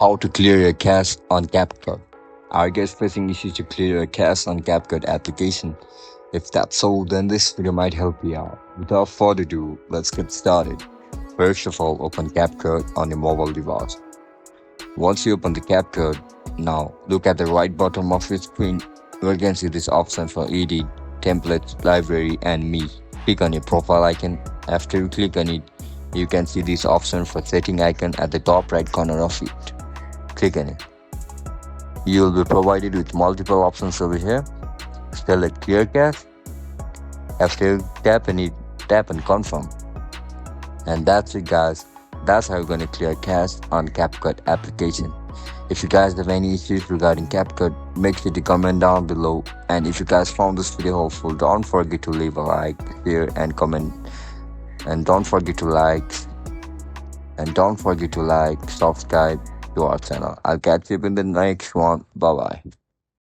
How to clear your cache on CapCut. Are you guys facing issues to clear your cache on CapCut application? If that's so, then this video might help you out. Without further ado, let's get started. First of all, open CapCut on your mobile device. Once you open the CapCut, now look at the right bottom of your screen. You can see this option for Edit, Templates, Library, and Me. Click on your profile icon. After you click on it, you can see this option for setting icon at the top right corner of it. Click on it. You will be provided with multiple options over here. Select Clear Cache. After you tap on it, tap and confirm. And that's it, guys. That's how you're going to clear cache on CapCut application. If you guys have any issues regarding CapCut, make sure to comment down below. And if you guys found this video helpful, don't forget to leave a like, share, and comment. And don't forget to like, subscribe to our channel. I'll catch you in the next one. Bye bye.